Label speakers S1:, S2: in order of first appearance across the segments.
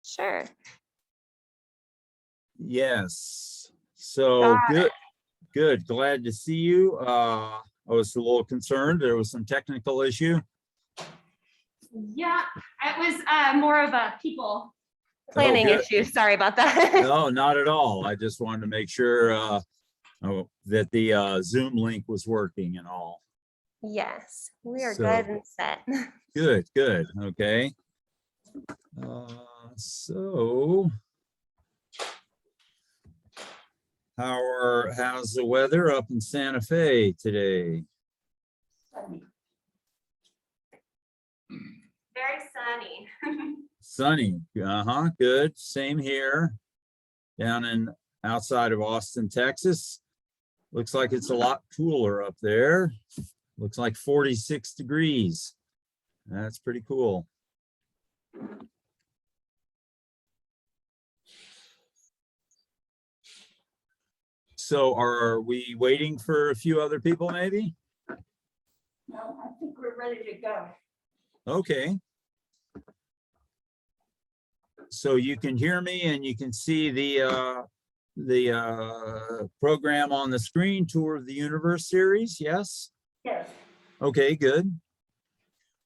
S1: Sure.
S2: Yes. So
S1: Got
S2: good,
S1: it.
S2: good. Glad to see you. I was a little concerned. There was some technical issue.
S1: Yeah, it was more of a people
S2: Oh,
S1: planning
S2: good.
S1: issue. Sorry about that.
S2: No, not at all. I just wanted to make sure that the Zoom link was working and all.
S1: Yes, we are
S2: So
S1: good and set.
S2: good, good. Okay. So how's the weather up in Santa Fe today?
S1: Very sunny.
S2: Sunny. Good. Same here. Down outside of Austin, Texas. Looks like it's a lot cooler up there. Looks like 46 degrees. That's pretty cool. So are we waiting for a few other people maybe?
S3: No, I think we're ready to go.
S2: Okay. So you can hear me and you can see the program on the screen, Tour of the Universe series, yes?
S3: Yes.
S2: Okay, good.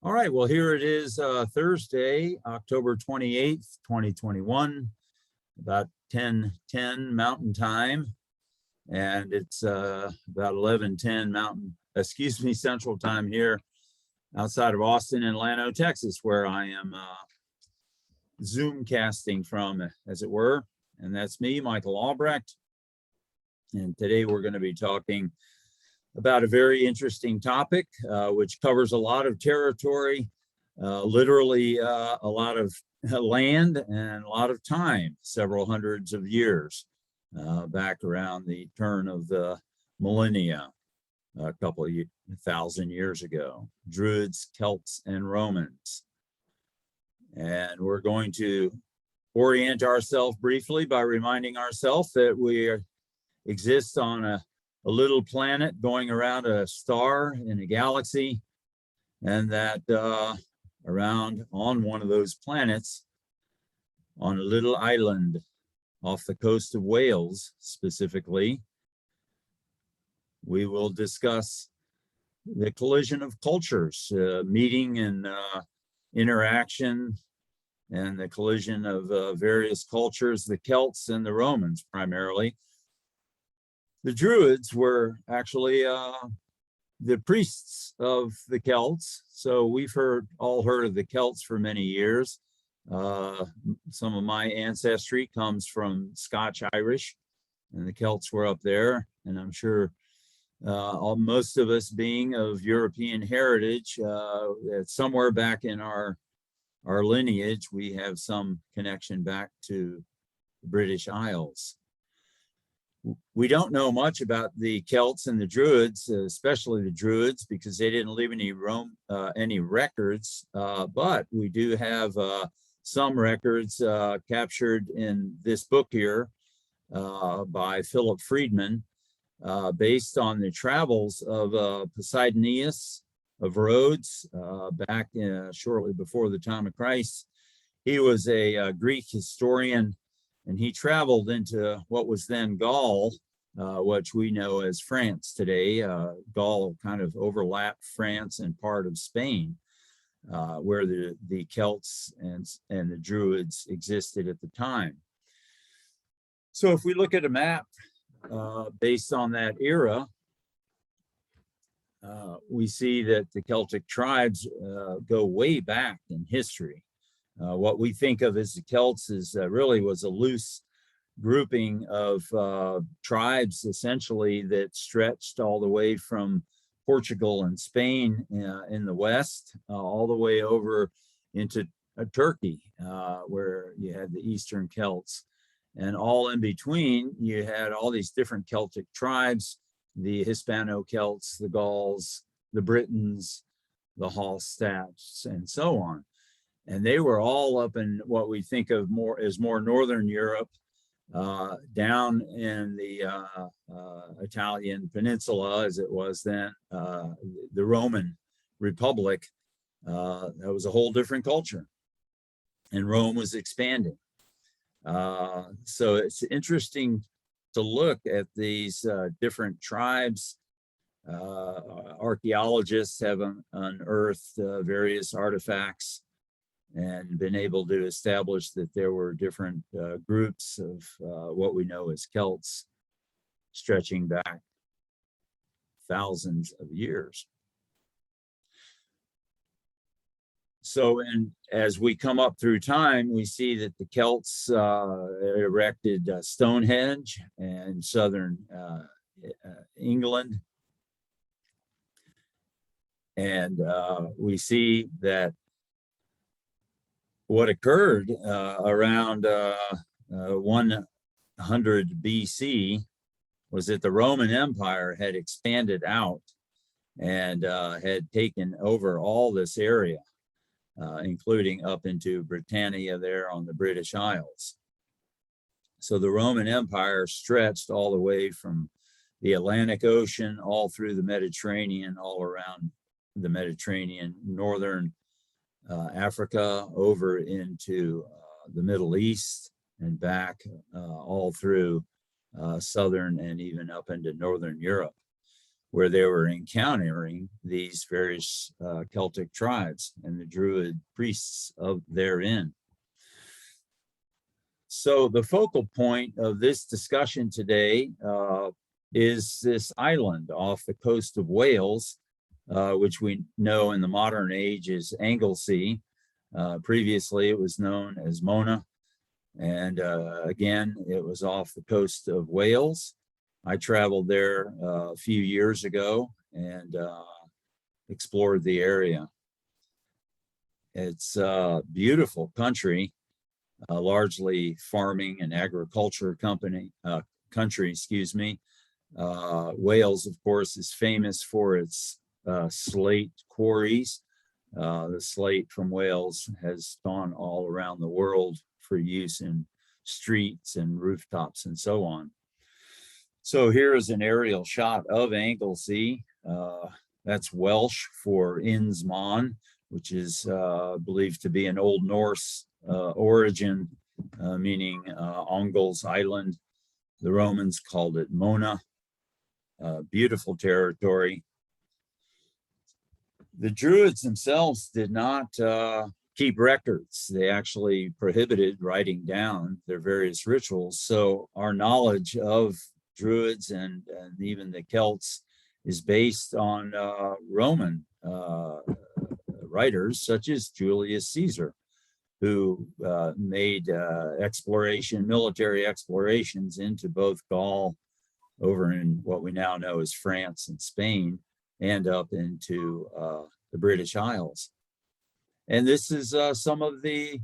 S2: All right, well, here it is, Thursday, October 28th, 2021, about 10:10 Mountain Time. And it's about 11:10 Central Time here outside of Austin and Llano, Texas, where I am Zoom casting from, as it were. And that's me, Michael Albrecht. And today we're going to be talking about a very interesting topic, which covers a lot of territory, literally a lot of land and a lot of time, several hundreds of years. Back around the turn of the millennia, a couple of thousand years ago, Druids, Celts, and Romans. And we're going to orient ourselves briefly by reminding ourselves that we exist on a little planet going around a star in a galaxy, and that around on one of those planets, on a little island off the coast of Wales specifically, we will discuss the collision of cultures, meeting and interaction, and the collision of various cultures, the Celts and the Romans primarily. The Druids were actually the priests of the Celts. So we've all heard of the Celts for many years. Some of my ancestry comes from Scotch-Irish, and the Celts were up there. And I'm sure most of us being of European heritage, somewhere back in our lineage, we have some connection back to the British Isles. We don't know much about the Celts and the Druids, especially the Druids, because they didn't leave any records, but we do have some records captured in this book here by Philip Friedman, based on the travels of Posidonius of Rhodes back shortly before the time of Christ. He was a Greek historian, and he traveled into what was then Gaul, which we know as France today. Gaul kind of overlapped France and part of Spain, where the Celts and the Druids existed at the time. So if we look at a map based on that era, we see that the Celtic tribes go way back in history. What we think of as the Celts is really was a loose grouping of tribes, essentially, that stretched all the way from Portugal and Spain in the west, all the way over into Turkey, where you had the Eastern Celts. And all in between, you had all these different Celtic tribes, the Hispano-Celts, the Gauls, the Britons, the Hallstatts, and so on. And they were all up in what we think of as more northern Europe, down in the Italian peninsula, as it was then, the Roman Republic. That was a whole different culture. And Rome was expanding. So it's interesting to look at these different tribes. Archaeologists have unearthed various artifacts and been able to establish that there were different groups of what we know as Celts stretching back thousands of years. So, and as we come up through time, we see that the Celts erected Stonehenge in southern England. And we see that what occurred around 100 BC was that the Roman Empire had expanded out and had taken over all this area, including up into Britannia there on the British Isles. So the Roman Empire stretched all the way from the Atlantic Ocean, all through the Mediterranean, all around the Mediterranean, northern Africa, over into the Middle East and back all through southern and even up into northern Europe, where they were encountering these various Celtic tribes and the Druid priests of therein. So the focal point of this discussion today is this island off the coast of Wales, which we know in the modern age is Anglesey. Previously, it was known as Mona. And again, it was off the coast of Wales. I traveled there a few years ago and explored the area. It's a beautiful country, largely farming and agriculture country, excuse me. Wales, of course, is famous for its slate quarries. The slate from Wales has gone all around the world for use in streets and rooftops and so on. So here is an aerial shot of Anglesey. That's Welsh for Inns Mon, which is believed to be an Old Norse origin, meaning Ongles Island. The Romans called it Mona. Beautiful territory. The Druids themselves did not keep records. They actually prohibited writing down their various rituals. So our knowledge of Druids and even the Celts is based on Roman writers such as Julius Caesar, who made military explorations into both Gaul, over in what we now know as France and Spain, and up into the British Isles. And this is some of the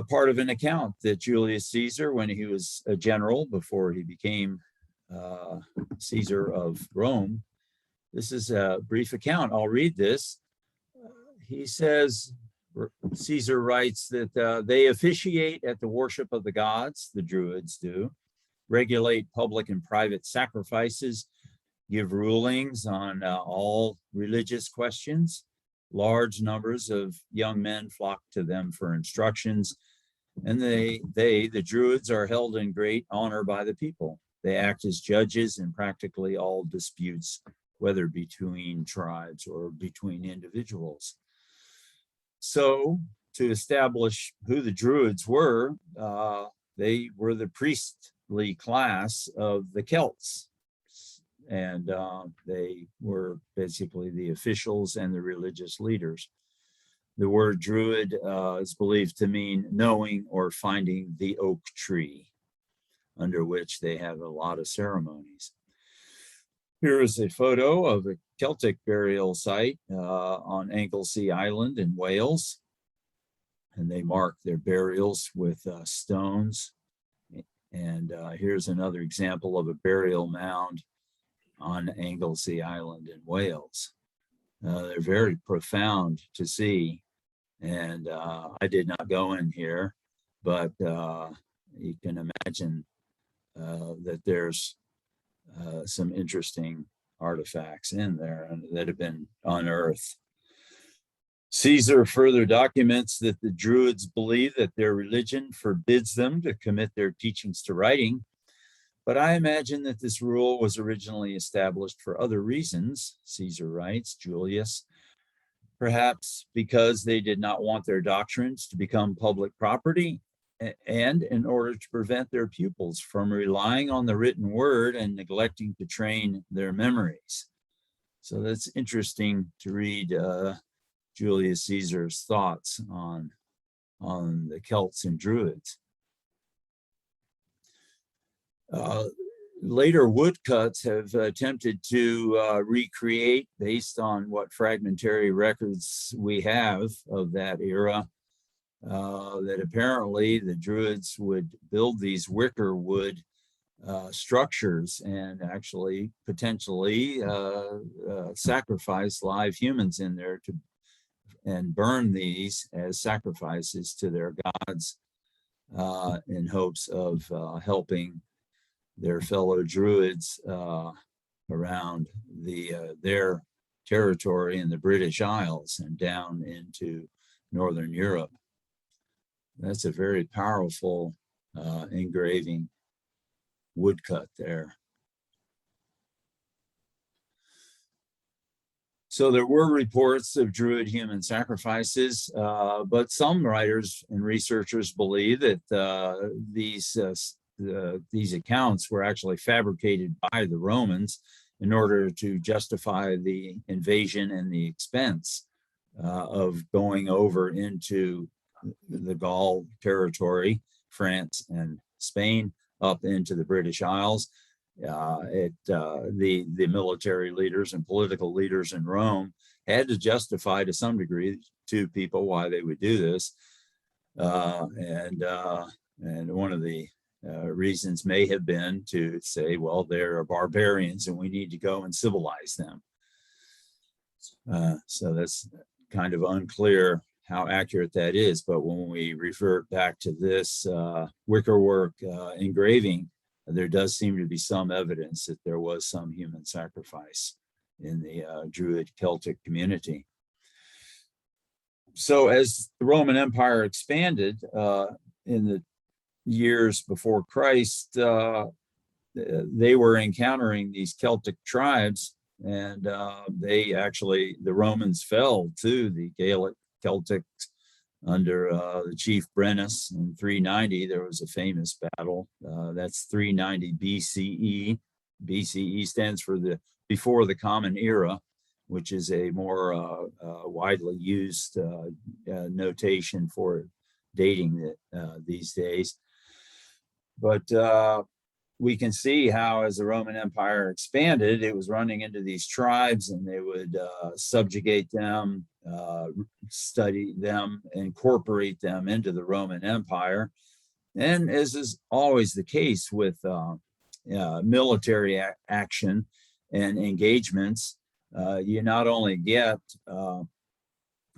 S2: part of an account that Julius Caesar, when he was a general before he became Caesar of Rome, this is a brief account. I'll read this. He says, Caesar writes that they officiate at the worship of the gods, the Druids do, regulate public and private sacrifices, give rulings on all religious questions. Large numbers of young men flock to them for instructions, and the Druids, are held in great honor by the people. They act as judges in practically all disputes, whether between tribes or between individuals. So, to establish who the Druids were, they were the priestly class of the Celts. And they were basically the officials and the religious leaders. The word Druid is believed to mean knowing or finding the oak tree, under which they have a lot of ceremonies. Here is a photo of a Celtic burial site on Anglesey Island in Wales. And they mark their burials with stones. And here's another example of a burial mound on Anglesey Island in Wales. They're very profound to see. And I did not go in here, but you can imagine that there's some interesting artifacts in there that have been unearthed. Caesar further documents that the Druids believe that their religion forbids them to commit their teachings to writing, but I imagine that this rule was originally established for other reasons, Caesar writes, Julius, perhaps because they did not want their doctrines to become public property, and in order to prevent their pupils from relying on the written word and neglecting to train their memories. So that's interesting to read Julius Caesar's thoughts on the Celts and Druids. Later woodcuts have attempted to recreate, based on what fragmentary records we have of that era, that apparently the Druids would build these wicker wood structures and actually potentially sacrifice live humans in there and burn these as sacrifices to their gods in hopes of helping their fellow Druids around their territory in the British Isles and down into Northern Europe. That's a very powerful engraving woodcut there. So there were reports of Druid human sacrifices, but some writers and researchers believe that these accounts were actually fabricated by the Romans in order to justify the invasion and the expense of going over into the Gaul territory, France and Spain, up into the British Isles. The military leaders and political leaders in Rome had to justify to some degree to people why they would do this. And one of the reasons may have been to say, well, they're barbarians and we need to go and civilize them. So that's kind of unclear how accurate that is. But when we revert back to this wickerwork engraving, there does seem to be some evidence that there was some human sacrifice in the Druid Celtic community. So as the Roman Empire expanded in the years before Christ, they were encountering these Celtic tribes, and the Romans fell to the Gaelic Celtics under the chief Brennus in 390. There was a famous battle. That's 390 BCE. BCE stands for the before the Common Era, which is a more widely used notation for dating these days. But we can see how, as the Roman Empire expanded, it was running into these tribes, and they would subjugate them, study them, incorporate them into the Roman Empire. And as is always the case with military action and engagements, you not only get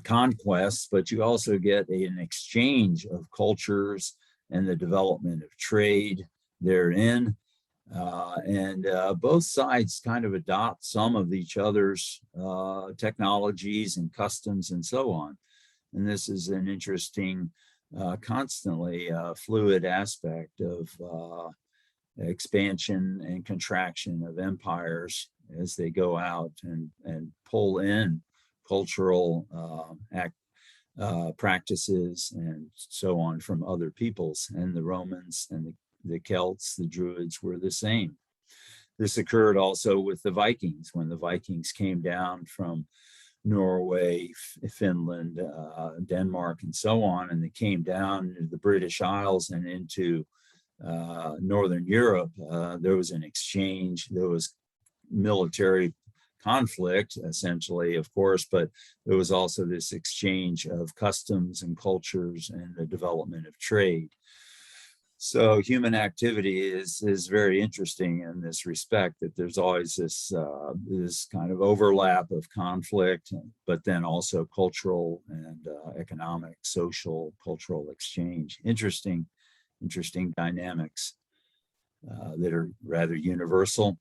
S2: conquests, but you also get an exchange of cultures and the development of trade therein. And both sides kind of adopt some of each other's technologies and customs and so on. And this is an interesting, constantly fluid aspect of expansion and contraction of empires as they go out and pull in cultural practices and so on from other peoples. And the Romans and the Celts, the Druids, were the same. This occurred also with the Vikings. When the Vikings came down from Norway, Finland, Denmark, and so on, and they came down into the British Isles and into Northern Europe, there was an exchange. There was military conflict, essentially, of course, but there was also this exchange of customs and cultures and the development of trade. So human activity is very interesting in this respect, that there's always this kind of overlap of conflict, but then also cultural and economic, social, cultural exchange. Interesting dynamics that are rather universal.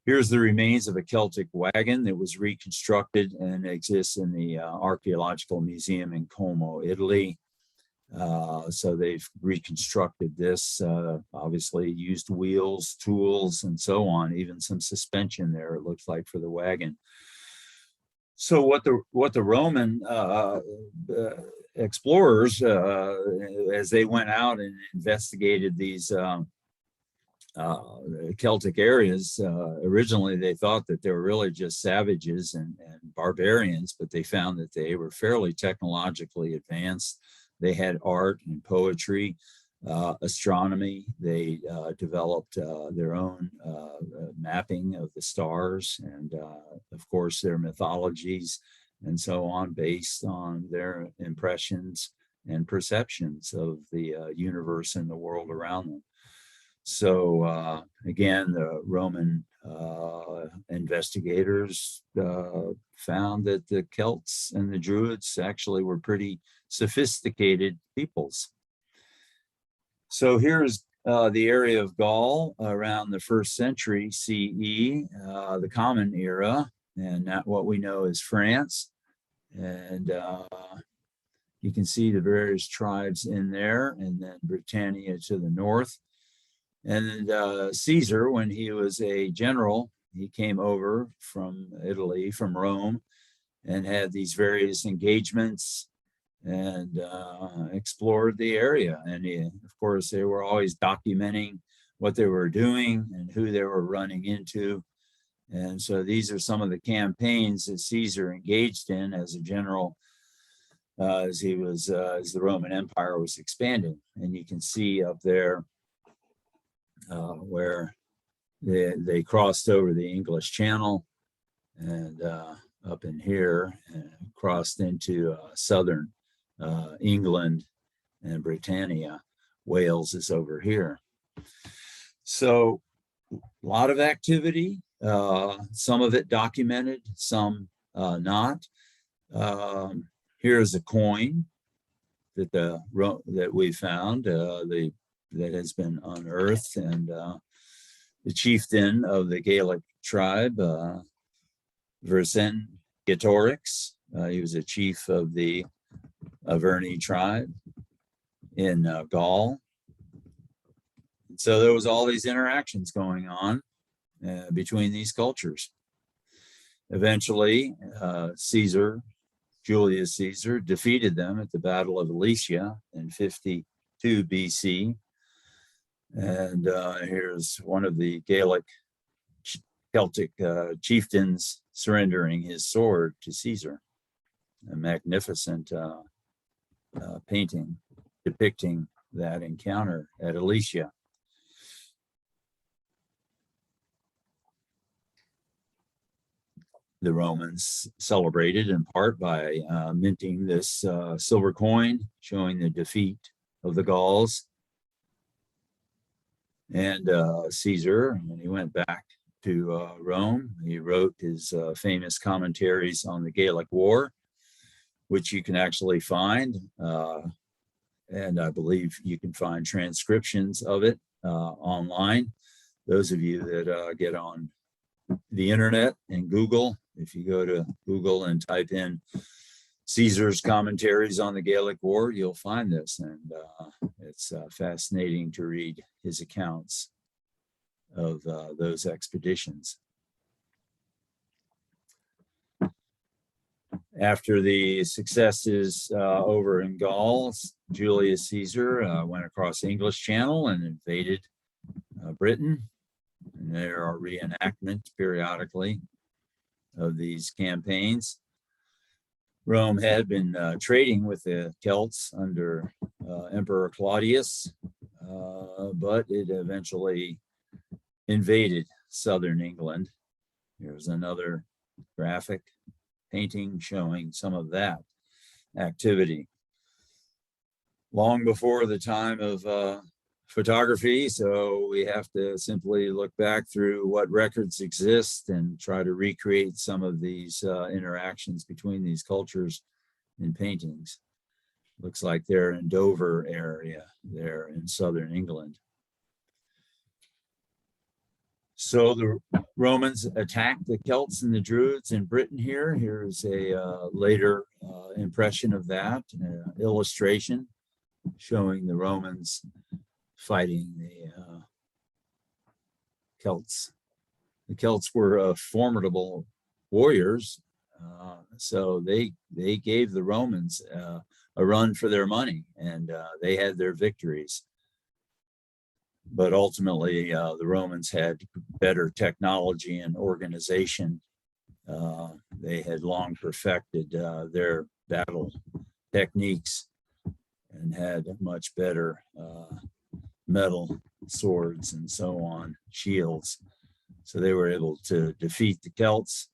S2: Here's the remains of a Celtic wagon that was reconstructed and exists in the Archaeological Museum in Como, Italy. So they've reconstructed this, obviously used wheels, tools, and so on, even some suspension there, it looks like, for the wagon. So what the Roman explorers, as they went out and investigated these Celtic areas, originally they thought that they were really just savages and barbarians, but they found that they were fairly technologically advanced. They had art and poetry, astronomy. They developed their own mapping of the stars, and of course their mythologies and so on, based on their impressions and perceptions of the universe and the world around them. So again, the Roman investigators found that the Celts and the Druids actually were pretty sophisticated peoples. So here's the area of Gaul around the 1st century CE, the Common Era, and that what we know is France. And you can see the various tribes in there, and then Britannia to the north. And Caesar, when he was a general, he came over from Italy, from Rome, and had these various engagements and explored the area. And of course, they were always documenting what they were doing and who they were running into. And so these are some of the campaigns that Caesar engaged in as a general, as the Roman Empire was expanding. And you can see up there where they crossed over the English Channel, and up in here and crossed into southern England and Britannia. Wales is over here. So a lot of activity, some of it documented, some not. Here's a coin that we found, that has been unearthed, and the chieftain of the Gaelic tribe, Vercingetorix, he was a chief of the Averni tribe in Gaul. So there was all these interactions going on between these cultures. Eventually, Julius Caesar, defeated them at the Battle of Alesia in 52 BC. And here's one of the Gaelic Celtic chieftains surrendering his sword to Caesar. A magnificent painting depicting that encounter at Alesia. The Romans celebrated in part by minting this silver coin showing the defeat of the Gauls. And Caesar, when he went back to Rome, he wrote his famous commentaries on the Gallic War, which you can actually find. And I believe you can find transcriptions of it online. Those of you that get on the internet and Google, if you go to Google and type in Caesar's commentaries on the Gallic War, you'll find this, and it's fascinating to read his accounts of those expeditions. After the successes over in Gaul, Julius Caesar went across the English Channel and invaded Britain. And there are reenactments periodically of these campaigns. Rome had been trading with the Celts under Emperor Claudius, but it eventually invaded southern England. Here's another graphic painting showing some of that activity. Long before the time of photography, so we have to simply look back through what records exist and try to recreate some of these interactions between these cultures in paintings. Looks like they're in Dover area there in southern England. So the Romans attacked the Celts and the Druids in Britain here. Here's a later impression of that, illustration showing the Romans fighting the Celts. The Celts were formidable warriors, so they gave the Romans a run for their money, and they had their victories. But ultimately, the Romans had better technology and organization. They had long perfected their battle techniques and had much better metal swords and so on, shields. So they were able to defeat the Celts.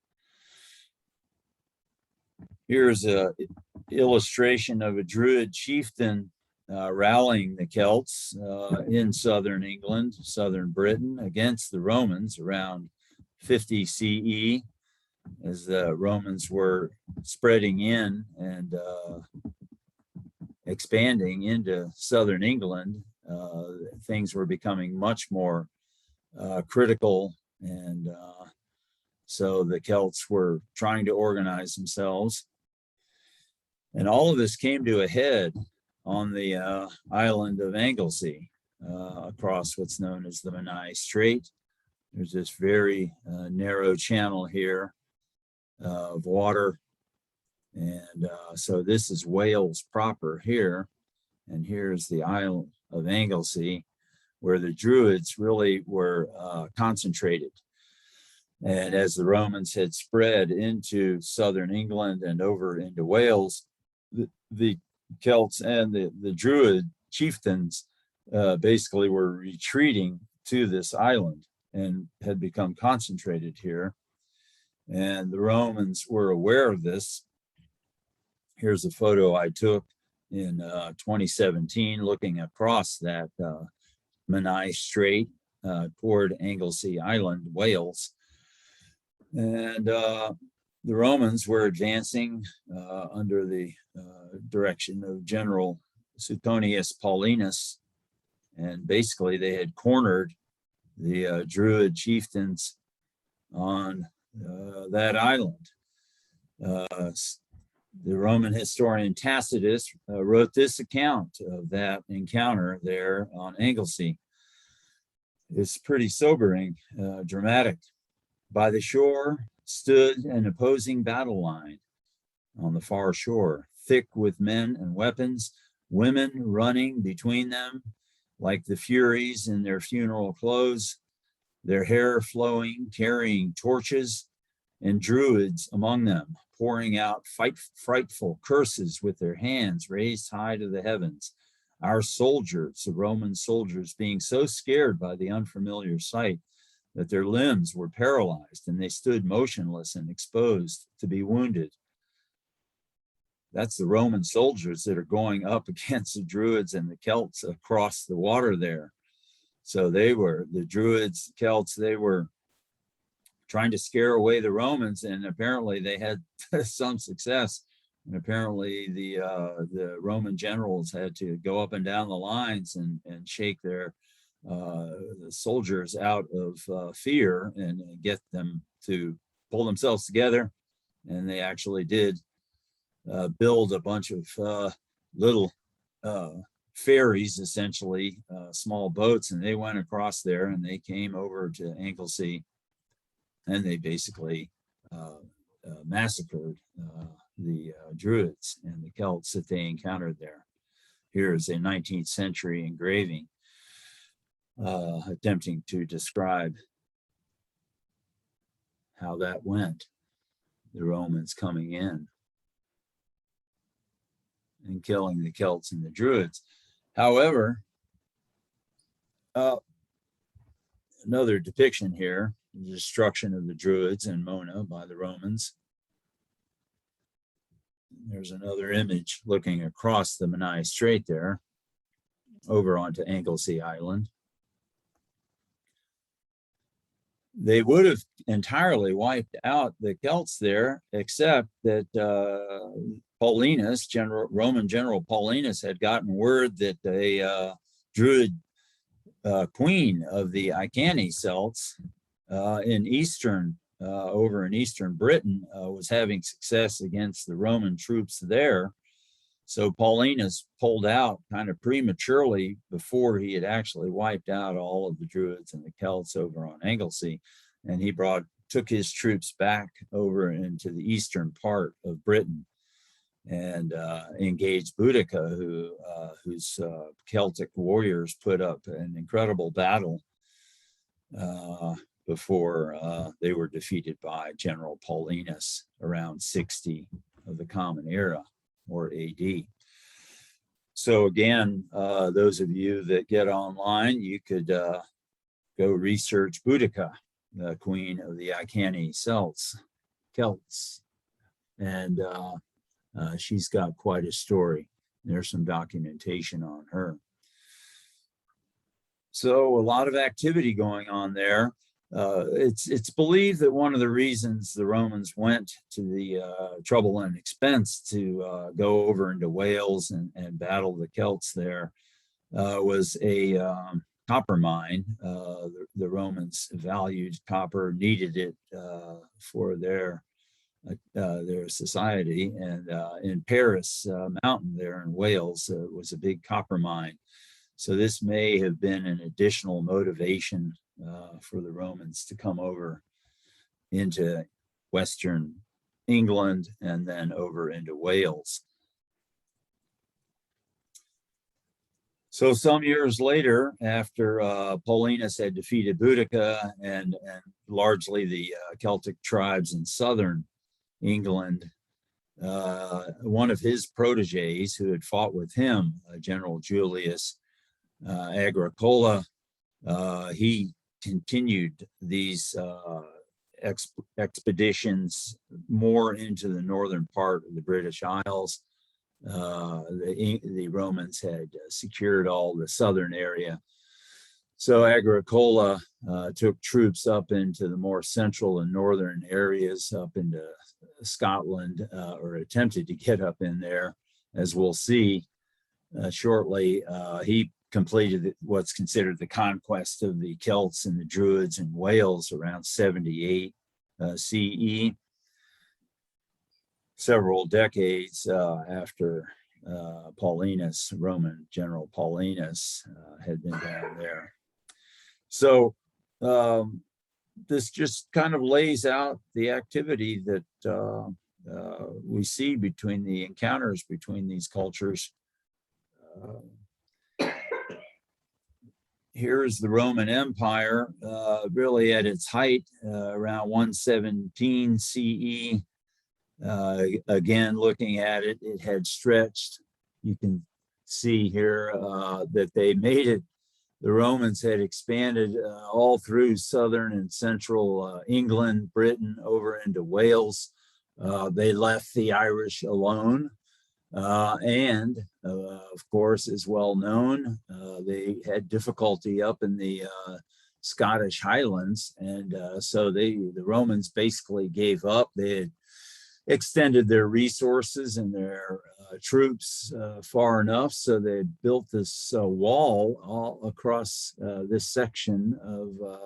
S2: Here's an illustration of a Druid chieftain rallying the Celts in southern England, southern Britain, against the Romans around 50 CE, as the Romans were spreading in and expanding into southern England. Things were becoming much more critical, and so the Celts were trying to organize themselves. And all of this came to a head on the island of Anglesey, across what's known as the Menai Strait. There's this very narrow channel here of water. And so this is Wales proper here. And here's the island of Anglesey, where the Druids really were concentrated. And as the Romans had spread into southern England and over into Wales, the Celts and the Druid chieftains basically were retreating to this island and had become concentrated here. And the Romans were aware of this. Here's a photo I took in 2017, looking across that Menai Strait toward Anglesey Island, Wales. And the Romans were advancing under the direction of General Suetonius Paulinus, and basically they had cornered the Druid chieftains on that island. The Roman historian Tacitus wrote this account of that encounter there on Anglesey. It's pretty sobering, dramatic. By the shore stood an opposing battle line on the far shore, thick with men and weapons, women running between them like the Furies in their funeral clothes, their hair flowing, carrying torches, and Druids among them, pouring out frightful curses with their hands raised high to the heavens. Our soldiers, the Roman soldiers, being so scared by the unfamiliar sight that their limbs were paralyzed and they stood motionless and exposed to be wounded. That's the Roman soldiers that are going up against the Druids and the Celts across the water there. So they were, the Druids, Celts, they were trying to scare away the Romans, and apparently they had some success. And apparently the Roman generals had to go up and down the lines and shake their soldiers out of fear and get them to pull themselves together. And they actually did build a bunch of little ferries, essentially small boats, and they went across there and they came over to Anglesey, and they basically massacred the Druids and the Celts that they encountered there. Here's a 19th century engraving attempting to describe how that went, the Romans coming in and killing the Celts and the Druids. However, another depiction here, the destruction of the Druids in Mona by the Romans. There's another image looking across the Menai Strait there, over onto Anglesey Island. They would have entirely wiped out the Celts there, except that Paulinus, Roman General Paulinus, had gotten word that a Druid queen of the Iceni Celts in eastern, over in eastern Britain, was having success against the Roman troops there. So Paulinus pulled out kind of prematurely before he had actually wiped out all of the Druids and the Celts over on Anglesey, and he took his troops back over into the eastern part of Britain and engaged Boudica, whose Celtic warriors put up an incredible battle before they were defeated by General Paulinus around 60 of the Common Era, or AD. So again, those of you that get online, you could go research Boudica, the queen of the Iceni Celts, and she's got quite a story. There's some documentation on her. So a lot of activity going on there. It's believed that one of the reasons the Romans went to the trouble and expense to go over into Wales and battle the Celts there was a copper mine. The Romans valued copper, needed it for their society, and in Paris Mountain there in Wales was a big copper mine. So this may have been an additional motivation for the Romans to come over into Western England and then over into Wales. So some years later, after Paulinus had defeated Boudica and largely the Celtic tribes in southern England, one of his proteges who had fought with him, General Julius Agricola, he continued these expeditions more into the northern part of the British Isles. The Romans had secured all the southern area. So Agricola took troops up into the more central and northern areas, up into Scotland, or attempted to get up in there, as we'll see shortly. He completed what's considered the conquest of the Celts and the Druids in Wales around 78 CE, several decades after Paulinus, Roman General Paulinus, had been down there. So this just kind of lays out the activity that we see between the encounters between these cultures. Here's the Roman Empire, really at its height, around 117 CE. Again, looking at it, it had stretched. You can see here that they made it. The Romans had expanded all through southern and central England, Britain, over into Wales. They left the Irish alone. And of course, as well known, they had difficulty up in the Scottish Highlands. And so the Romans basically gave up. They had extended their resources and their troops far enough, so they built this wall all across this section of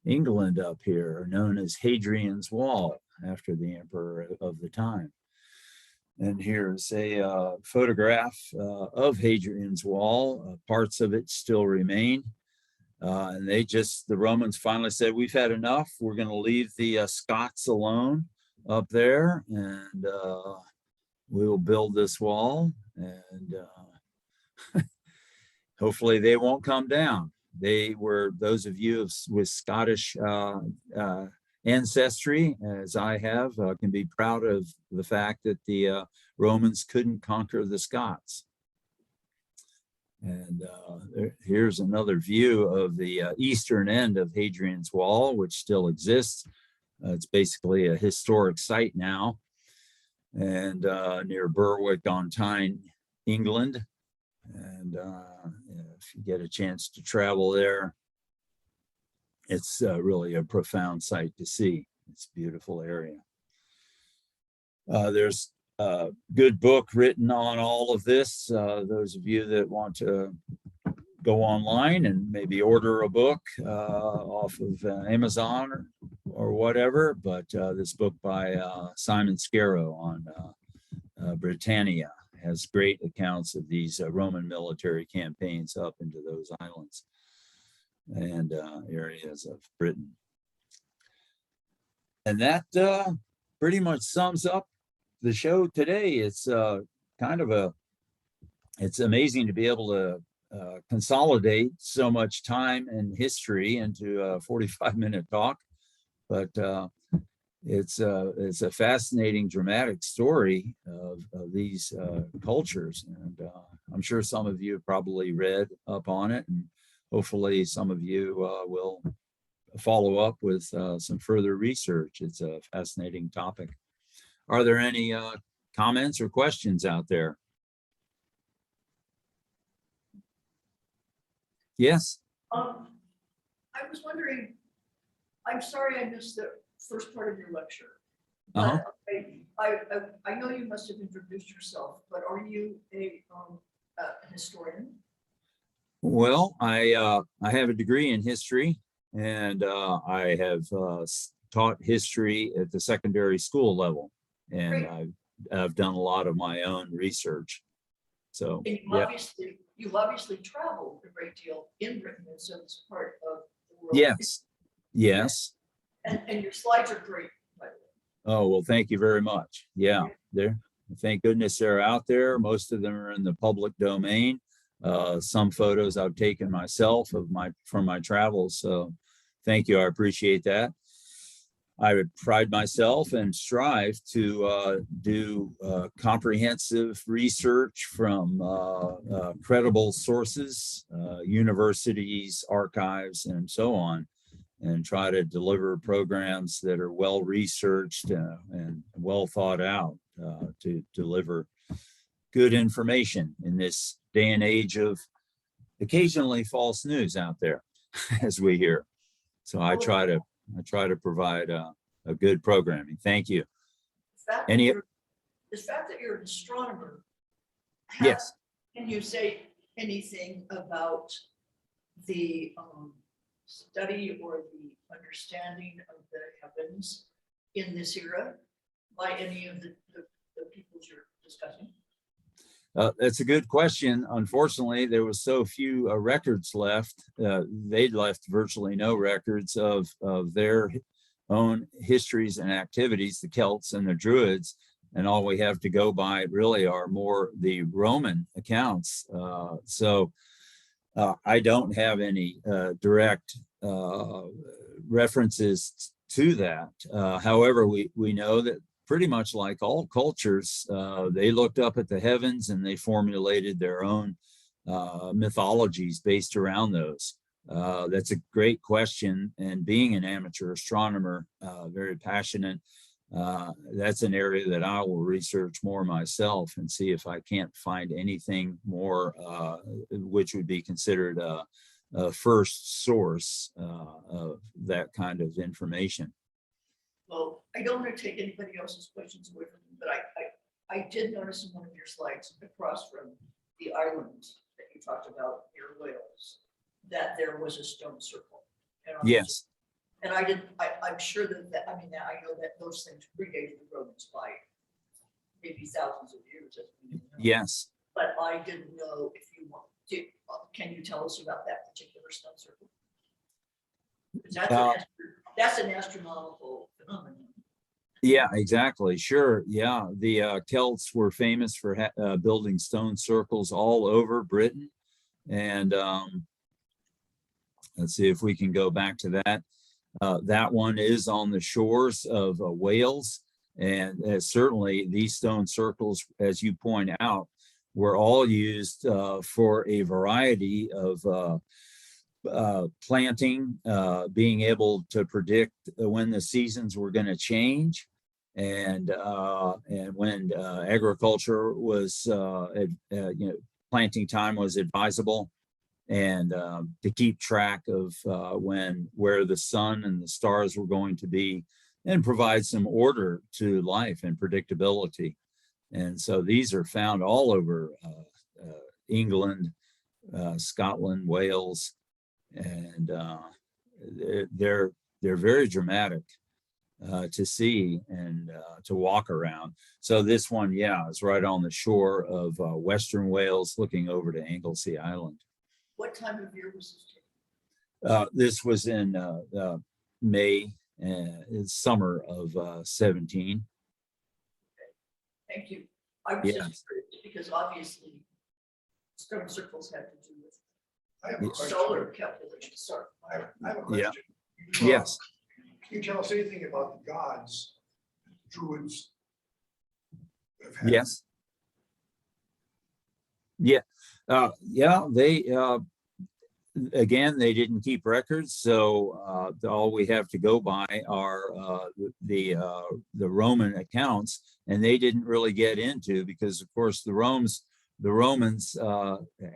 S2: England up here, known as Hadrian's Wall, after the emperor of the time. And here's a photograph of Hadrian's Wall. Parts of it still remain. And the Romans finally said, we've had enough. We're going to leave the Scots alone up there, and we will build this wall, and hopefully they won't come down. They were, those of you with Scottish ancestry, as I have, can be proud of the fact that the Romans couldn't conquer the Scots. And here's another view of the eastern end of Hadrian's Wall, which still exists. It's basically a historic site now, and near Berwick-on-Tyne, England. And if you get a chance to travel there, it's really a profound sight to see. It's a beautiful area. There's a good book written on all of this. Those of you that want to go online and maybe order a book off of Amazon or whatever. But this book by Simon Scarrow on Britannia has great accounts of these Roman military campaigns up into those islands and areas of Britain. And that pretty much sums up the show today. It's it's amazing to be able to consolidate so much time and history into a 45-minute talk, but it's a fascinating, dramatic story of these cultures, and I'm sure some of you have probably read up on it, and hopefully some of you will follow up with some further research. It's a fascinating topic. Are there any comments or questions out there? Yes.
S3: I was wondering, I'm sorry I missed the first part of your lecture. But I know you must have introduced yourself, but are you a historian?
S2: Well, I have a degree in history, and I have taught history at the secondary school level, and I've done a lot of my own research. So
S3: and you've obviously traveled a great deal in Britain, and so it's part of the world.
S2: Yes.
S3: And your slides are great, by the way.
S2: Oh, well, thank you very much. Yeah, thank goodness they're out there. Most of them are in the public domain. Some photos I've taken myself from my travels. So thank you. I appreciate that. I would pride myself and strive to do comprehensive research from credible sources, universities, archives, and so on, and try to deliver programs that are well researched and well thought out to deliver good information in this day and age of occasionally false news out there, as we hear. So I try to provide a good programming. Thank you.
S3: The fact that you're an astronomer.
S2: Yes.
S3: Can you say anything about the study or the understanding of the heavens in this era by any of the peoples you're discussing?
S2: That's a good question. Unfortunately, there was so few records left. They'd left virtually no records of their own histories and activities, the Celts and the Druids, and all we have to go by really are more the Roman accounts. So I don't have any direct references to that. However, we know that pretty much like all cultures, they looked up at the heavens and they formulated their own mythologies based around those. That's a great question. And being an amateur astronomer, very passionate, that's an area that I will research more myself and see if I can't find anything more which would be considered a first source of that kind of information.
S3: Well, I don't want to take anybody else's questions away from you, but I did notice in one of your slides across from the islands that you talked about near Wales, that there was a stone circle.
S2: Yes.
S3: And I'm sure that I know that those things predated the Romans by maybe thousands of years.
S2: Yes.
S3: But I didn't know if you want to, can you tell us about that particular stone circle? That's an astronomical phenomenon.
S2: Yeah, exactly. Sure. Yeah. The Celts were famous for building stone circles all over Britain. And let's see if we can go back to that. That one is on the shores of Wales. And certainly these stone circles, as you point out, were all used for a variety of planting, being able to predict when the seasons were going to change, and when agriculture was, planting time was advisable, and to keep track of where the sun and the stars were going to be, and provide some order to life and predictability. And so these are found all over England, Scotland, Wales, and they're very dramatic to see and to walk around. So this one, yeah, is right on the shore of Western Wales, looking over to Anglesey Island.
S3: What time of year was this taken?
S2: This was in May, summer of 17.
S3: Thank you. I was just curious because obviously stone circles had to do with
S4: I have a question.
S3: solar calculations. Sorry.
S4: I have a question.
S2: Yeah.
S4: Yes. Can you tell us anything about the gods that the Druids have had?
S2: Yes. Yeah. Yeah. They again, they didn't keep records, so all we have to go by are the Roman accounts, and they didn't really get into, because of course the Romans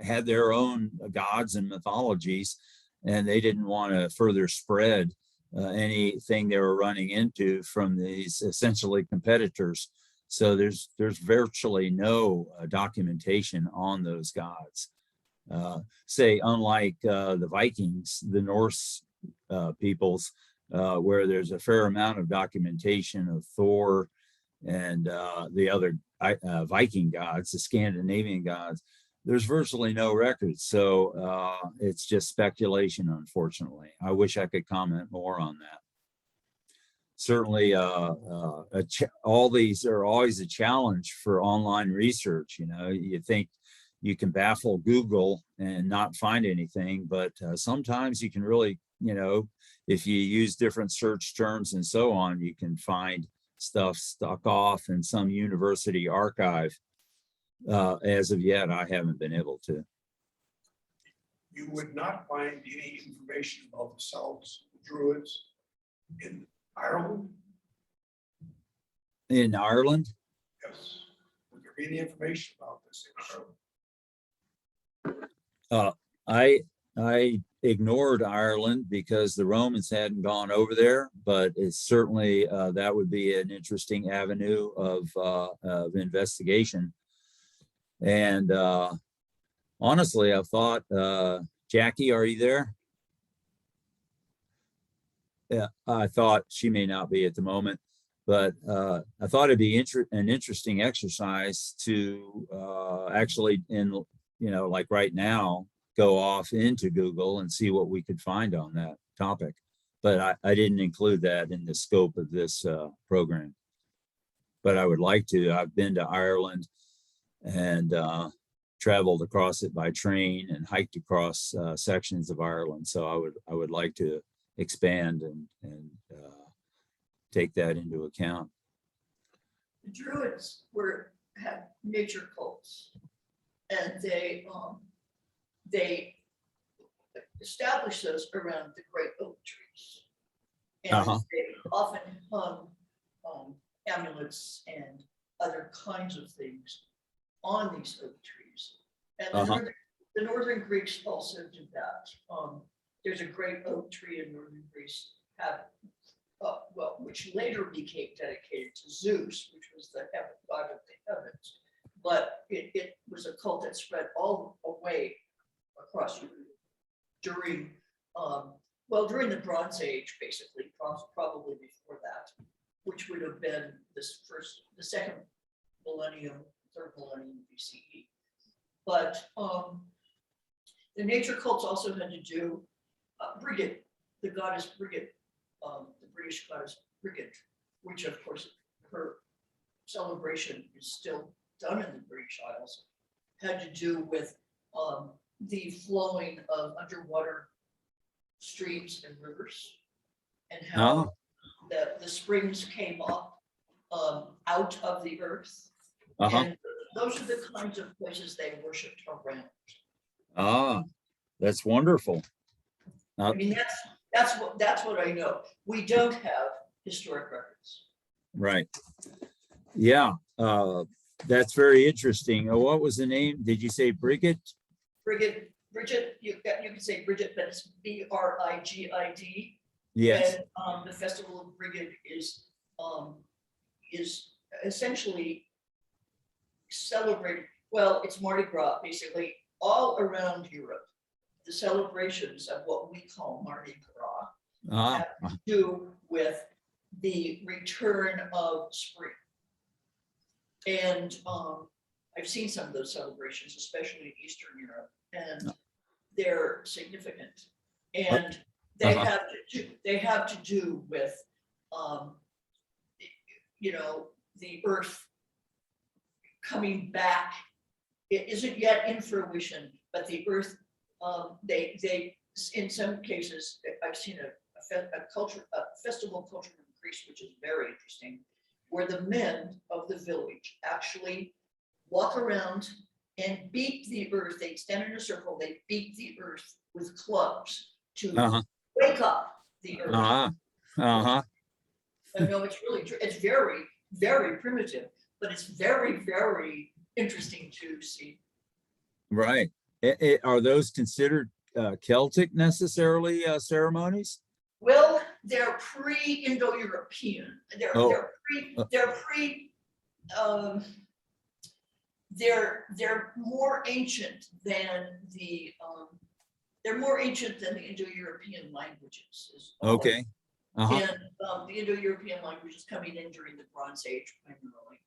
S2: had their own gods and mythologies, and they didn't want to further spread anything they were running into from these essentially competitors. So there's virtually no documentation on those gods. Say, unlike the Vikings, the Norse peoples, where there's a fair amount of documentation of Thor and the other Viking gods, the Scandinavian gods, there's virtually no records. So it's just speculation, unfortunately. I wish I could comment more on that. Certainly, all these are always a challenge for online research. You know, you think you can baffle Google and not find anything, but sometimes you can really, you know, if you use different search terms and so on, you can find stuff stuck off in some university archive. As of yet, I haven't been able to.
S4: You would not find any information about the Celts, the Druids in Ireland?
S2: In Ireland?
S4: Yes. Would there be any information about this in Ireland?
S2: I ignored Ireland because the Romans hadn't gone over there, but it's certainly that would be an interesting avenue of investigation. And honestly, I thought, Jackie, are you there? Yeah, I thought she may not be at the moment, but I thought it'd be an interesting exercise to actually, like right now, go off into Google and see what we could find on that topic. But I didn't include that in the scope of this program. But I would like to. I've been to Ireland and traveled across it by train and hiked across sections of Ireland. So I would like to expand and take that into account.
S3: The Druids had nature cults, and they established those around the great oak trees, and they often hung amulets and other kinds of things on these oak trees. And the northern Greeks also did that. There's a great oak tree in northern Greece, which later became dedicated to Zeus, which was the god of the heavens. But it was a cult that spread all away across Europe during the Bronze Age, basically, probably before that, which would have been the second millennium, third millennium BCE. But the nature cults also had to do Brigid, the goddess Brigid, the British goddess Brigid, which of course her celebration is still done in the British Isles, had to do with the flowing of underwater streams and rivers, and how the springs came up out of the earth. And those are the kinds of places they worshipped around.
S2: That's wonderful.
S3: I mean, that's what I know. We don't have historic records.
S2: Right. Yeah. That's very interesting. What was the name? Did you say Brigid?
S3: Bridget, you can say Bridget, but it's Brigid.
S2: Yes.
S3: And the festival of Brigid is essentially celebrated. Well, it's Mardi Gras basically all around Europe, the celebrations of what we call Mardi Gras
S2: Ah,
S3: have to do with the return of spring. And I've seen some of those celebrations, especially in Eastern Europe, and they're significant. And they have to do with, you know, the earth coming back. It isn't yet in fruition, but the earth, they in some cases, I've seen a festival culture in Greece, which is very interesting, where the men of the village actually walk around and beat the earth. They stand in a circle, they beat the earth with clubs to wake up the earth.
S2: uh-huh.
S3: I know it's really, it's very, very primitive, but it's very, very interesting to see.
S2: Right. Are those considered Celtic necessarily ceremonies?
S3: Well, they're pre-Indo-European. They're more ancient than the Indo-European languages.
S2: Okay.
S3: And the Indo-European languages coming in during the Bronze Age primarily.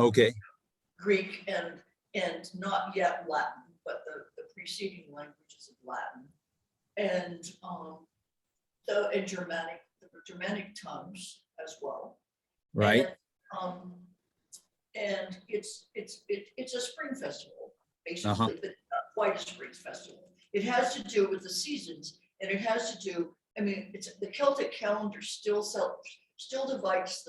S2: Okay.
S3: Greek and not yet Latin, but the preceding languages of Latin, and the Germanic tongues as well.
S2: Right.
S3: And it's a spring festival, basically, but not quite a spring festival. It has to do with the seasons, and it has to do, I mean, it's the Celtic calendar still divides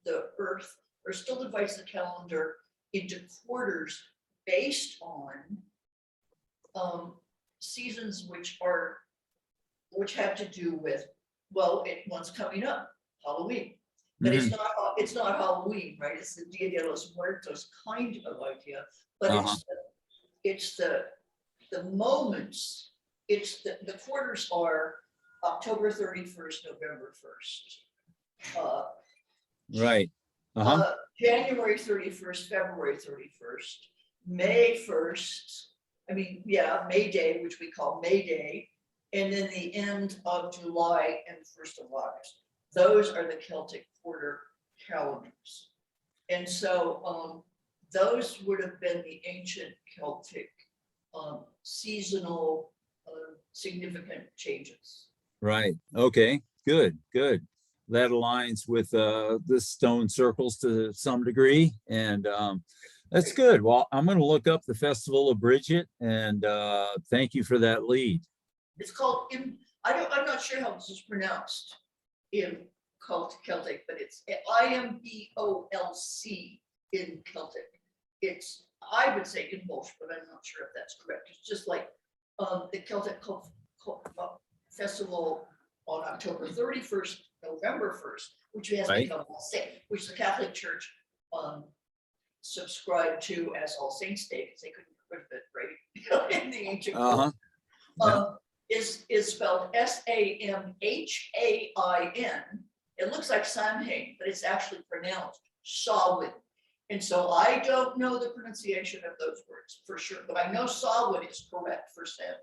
S3: the earth, or still divides the calendar into quarters based on seasons which have to do with, well, one's coming up, Halloween. But it's not Halloween, right? It's the Dia de los Muertos kind of idea, but it's the moments. It's the quarters are October 31st, November 1st.
S2: Right.
S3: January 31st, February 31st, May 1st. I mean, yeah, May Day, which we call May Day, and then the end of July and 1st of August. Those are the Celtic quarter calendars. And so those would have been the ancient Celtic seasonal significant changes.
S2: Right. Okay. Good. Good. That aligns with the stone circles to some degree, and that's good. Well, I'm going to look up the Festival of Bridget, and thank you for that lead.
S3: It's called, I'm not sure how this is pronounced in Celtic, but it's IMBOLC in Celtic. It's, I would say in Welsh, but I'm not sure if that's correct. It's just like the Celtic festival on October 31st, November 1st, which has become All Saints, which the Catholic Church subscribed to as All Saints Day, because they couldn't get rid of it, right? In the ancient world. Is spelled Samhain. It looks like Samhain, but it's actually pronounced Samhain. And so I don't know the pronunciation of those words for sure, but I know Samhain is correct for Samhain.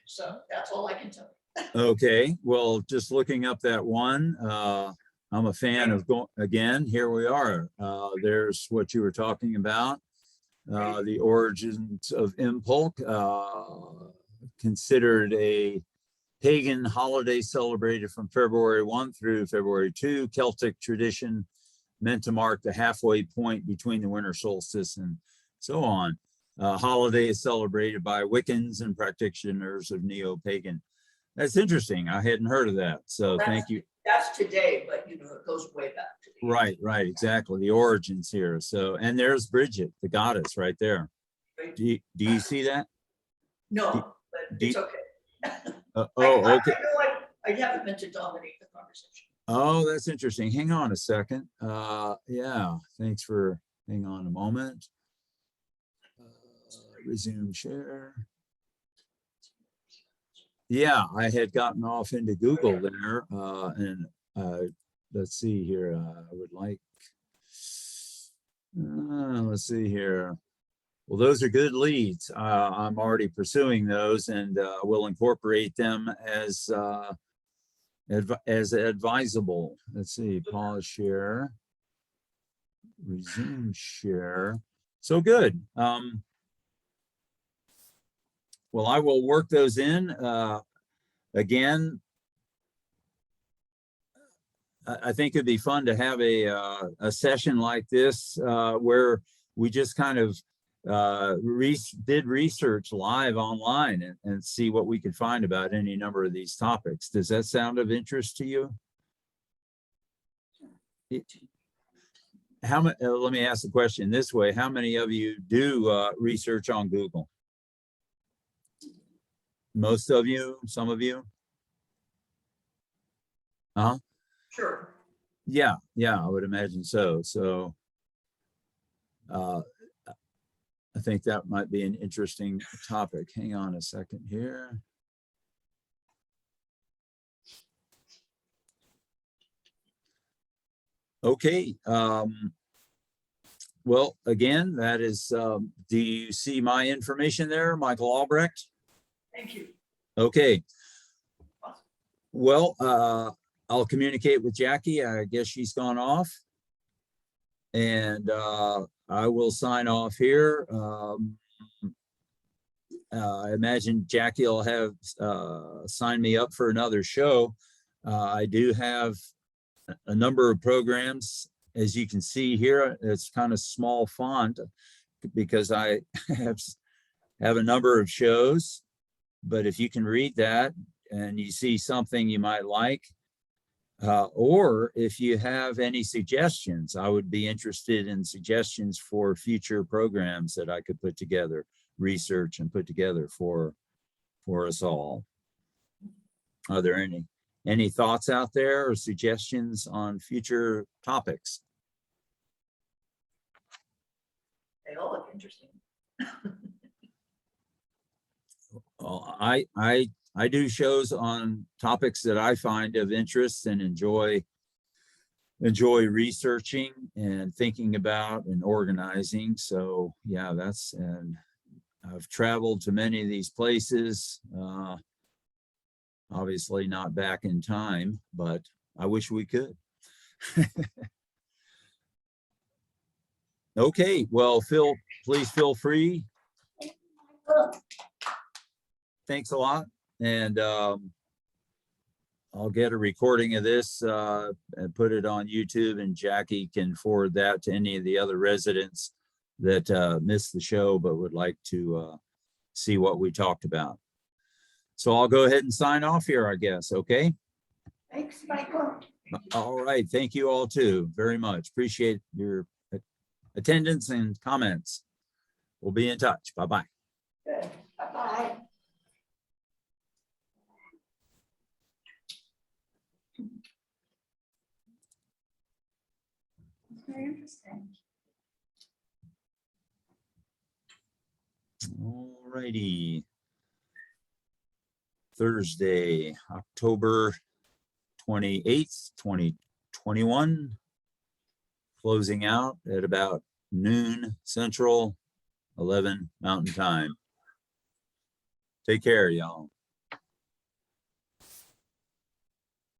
S3: So that's all I can tell you.
S2: Okay, well, just looking up that one, I'm a fan of again, here we are. There's what you were talking about, the origins of Impulk, considered a pagan holiday celebrated from February 1 through February 2. Celtic tradition meant to mark the halfway point between the winter solstice and so on. Holiday is celebrated by Wiccans and practitioners of neo-pagan. That's interesting. I hadn't heard of that. So thank you.
S3: That's today, but you know, it goes way back to the
S2: Right, exactly. The origins here. So, and there's Bridget, the goddess right there.
S3: Right.
S2: Do you see that?
S3: No, but it's okay.
S2: Okay.
S3: I haven't meant to dominate the conversation.
S2: Oh, that's interesting. Hang on a second. Yeah, thanks for, hang on a moment. Resume share. Yeah, I had gotten off into Google there, and let's see here. I would like, let's see here. Well, those are good leads. I'm already pursuing those and will incorporate them as advisable. Let's see, pause share, resume share. So good. Well, I will work those in. Again, I think it'd be fun to have a session like this where we just kind of did research live online and see what we could find about any number of these topics. Does that sound of interest to you? How many? Let me ask the question this way: how many of you do research on Google? Most of you, some of you? Uh-huh.
S3: Sure.
S2: Yeah, I would imagine so. So I think that might be an interesting topic. Hang on a second here. Okay. Well, again, that is, do you see my information there, Michael Albrecht?
S3: Thank you.
S2: Okay. Well, I'll communicate with Jackie. I guess she's gone off. And I will sign off here. I imagine Jackie will have signed me up for another show. I do have a number of programs, as you can see here. It's kind of small font because I have a number of shows. But if you can read that and you see something you might like, or if you have any suggestions, I would be interested in suggestions for future programs that I could put together, research and put together for us all. Are there any thoughts out there or suggestions on future topics?
S3: They all look interesting.
S2: Well, I do shows on topics that I find of interest and enjoy researching and thinking about and organizing. So yeah, and I've traveled to many of these places, obviously not back in time, but I wish we could. Okay, well, Phil, please feel free. Thanks a lot. And I'll get a recording of this and put it on YouTube, and Jackie can forward that to any of the other residents that missed the show but would like to see what we talked about. So I'll go ahead and sign off here, I guess. Okay.
S3: Thanks, Michael.
S2: All right. Thank you all too very much. Appreciate your attendance and comments. We'll be in touch. Bye-bye.
S3: Good. Bye-bye. Very interesting.
S2: All righty. Thursday, October 28th, 2021. Closing out at about noon Central, 11 Mountain Time. Take care, y'all.